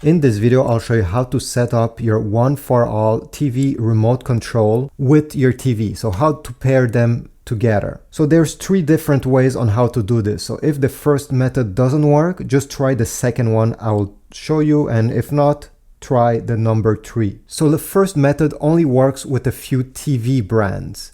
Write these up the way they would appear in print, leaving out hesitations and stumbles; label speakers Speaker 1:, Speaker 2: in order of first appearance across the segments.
Speaker 1: In this video, I'll show you how to set up your one for all TV remote control with your TV. So how to pair them together. So there's three different ways on how to do this. So if the first method doesn't work, just try the second one I will show you. And if not, try the number 3. So the first method only works with a few TV brands.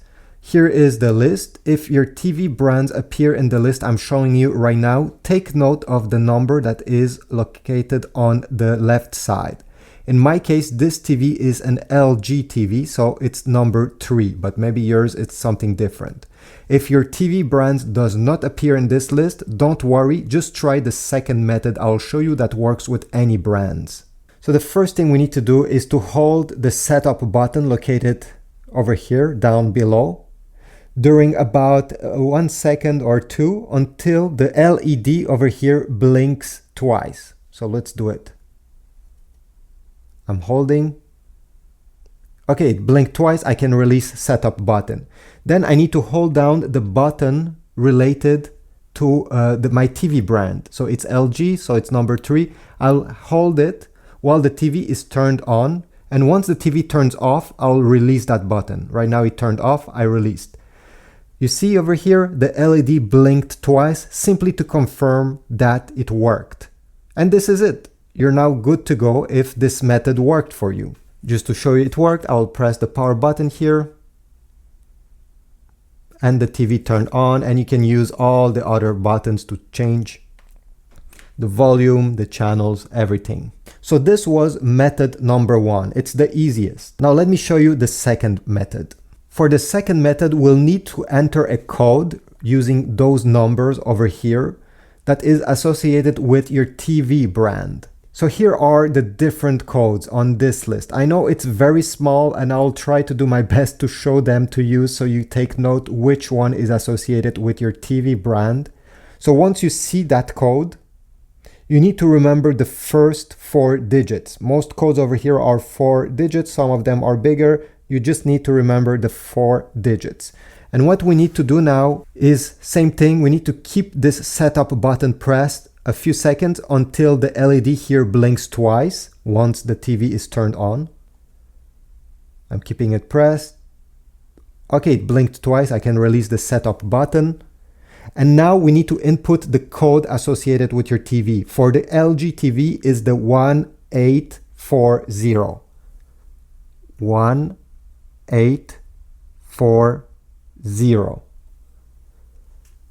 Speaker 1: Here is the list. If your TV brands appear in the list I'm showing you right now, take note of the number that is located on the left side. In my case, this TV is an LG TV, so it's number 3, but maybe yours it's something different. If your TV brands does not appear in this list, don't worry, just try the second method I'll show you that works with any brands. So the first thing we need to do is to hold the setup button located over here down below during about 1 second or 2 until the LED over here blinks twice. So let's do it. I'm holding. Okay, it blinked twice. I can release setup button. Then I need to hold down the button related to my TV brand. So it's LG, so it's number 3. I'll hold it while the TV is turned on. And once the TV turns off, I'll release that button. Right now it turned off, I released. You see over here, the LED blinked twice simply to confirm that it worked. And this is it. You're now good to go if this method worked for you. Just to show you it worked, I'll press the power button here. And the TV turned on, and you can use all the other buttons to change the volume, the channels, everything. So this was method number 1. It's the easiest. Now let me show you the second method. For the second method, we'll need to enter a code using those numbers over here that is associated with your TV brand. So here are the different codes on this list. I know it's very small and I'll try to do my best to show them to you so you take note which one is associated with your TV brand. So once you see that code, you need to remember the first 4 digits. Most codes over here are 4 digits, some of them are bigger. You just need to remember the 4 digits. And what we need to do now is same thing. We need to keep this setup button pressed a few seconds until the LED here blinks twice once the TV is turned on. I'm keeping it pressed. Okay, it blinked twice. I can release the setup button. And now we need to input the code associated with your TV. For the LG TV is the 1840. 1840.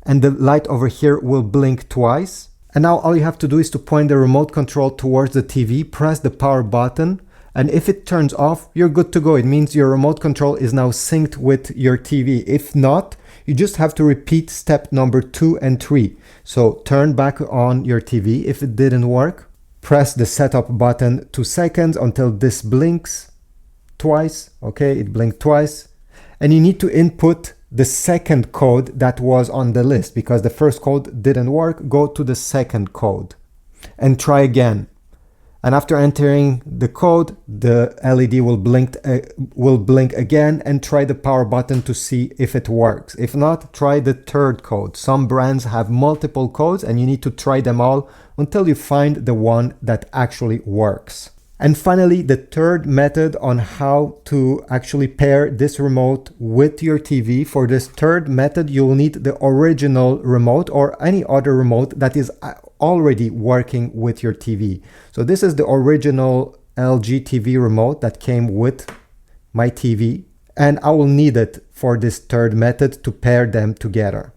Speaker 1: And the light over here will blink twice. And now all you have to do is to point the remote control towards the TV, press the power button, and if it turns off, you're good to go. It means your remote control is now synced with your TV. If not, you just have to repeat step number 2 and 3. So turn back on your TV. If it didn't work, press the setup button 2 seconds until this blinks twice. Okay, it blinked twice. And you need to input the second code that was on the list because the first code didn't work. Go to the second code and try again. And after entering the code, the LED will blink again, and try the power button to see if it works. If not, try the third code. Some brands have multiple codes and you need to try them all until you find the one that actually works. And finally, the third method on how to actually pair this remote with your TV. For this third method, you'll need the original remote or any other remote that is already working with your TV. So this is the original LG TV remote that came with my TV, and I will need it for this third method to pair them together.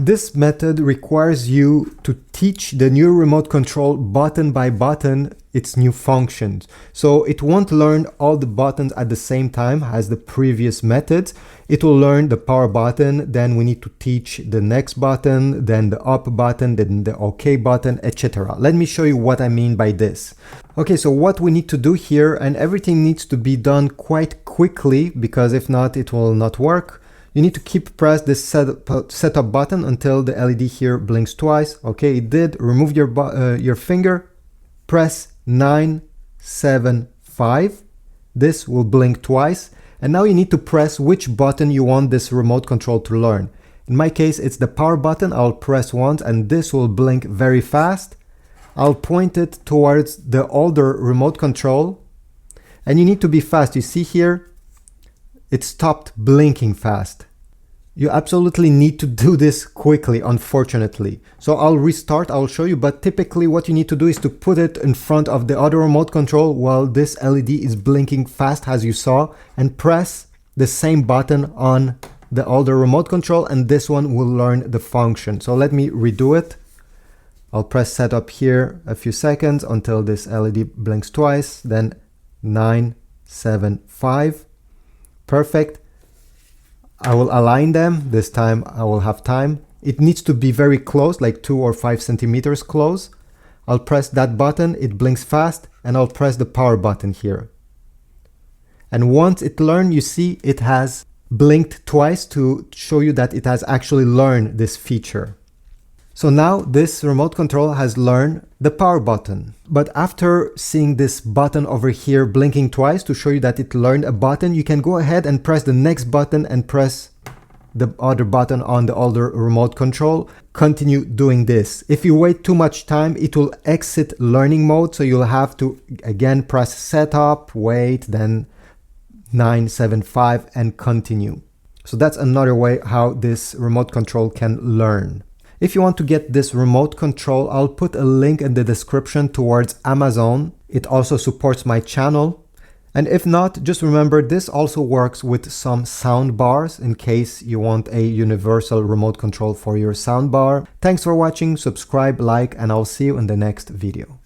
Speaker 1: This method requires you to teach the new remote control button by button its new functions. So it won't learn all the buttons at the same time as the previous methods. It will learn the power button, then we need to teach the next button, then the up button, then the OK button, etc. Let me show you what I mean by this. Okay, so what we need to do here, and everything needs to be done quite quickly because if not, it will not work. You need to keep press this setup button until the LED here blinks twice. Okay, it did. Remove your finger, press 975. This will blink twice. And now you need to press which button you want this remote control to learn. In my case, it's the power button. I'll press once and this will blink very fast I'll point it towards the older remote control, and you need to be fast. You see here, it stopped blinking fast. You absolutely need to do this quickly, unfortunately. So I'll restart, I'll show you, but typically what you need to do is to put it in front of the other remote control while this LED is blinking fast, as you saw, and press the same button on the older remote control, and this one will learn the function. So let me redo it. I'll press setup here a few seconds until this LED blinks twice, then 975. Perfect. I will align them. This time I will have time. It needs to be very close, like 2 or 5 centimeters close. I'll press that button, it blinks fast, and I'll press the power button here. And once it learned, you see it has blinked twice to show you that it has actually learned this feature. So now this remote control has learned the power button. But after seeing this button over here blinking twice to show you that it learned a button, you can go ahead and press the next button and press the other button on the older remote control. Continue doing this. If you wait too much time, it will exit learning mode. So you'll have to again press setup, wait, then 975 and continue. So that's another way how this remote control can learn. If you want to get this remote control, I'll put a link in the description towards Amazon. It also supports my channel. And if not, just remember this also works with some sound bars in case you want a universal remote control for your sound bar. Thanks for watching, subscribe, like, and I'll see you in the next video.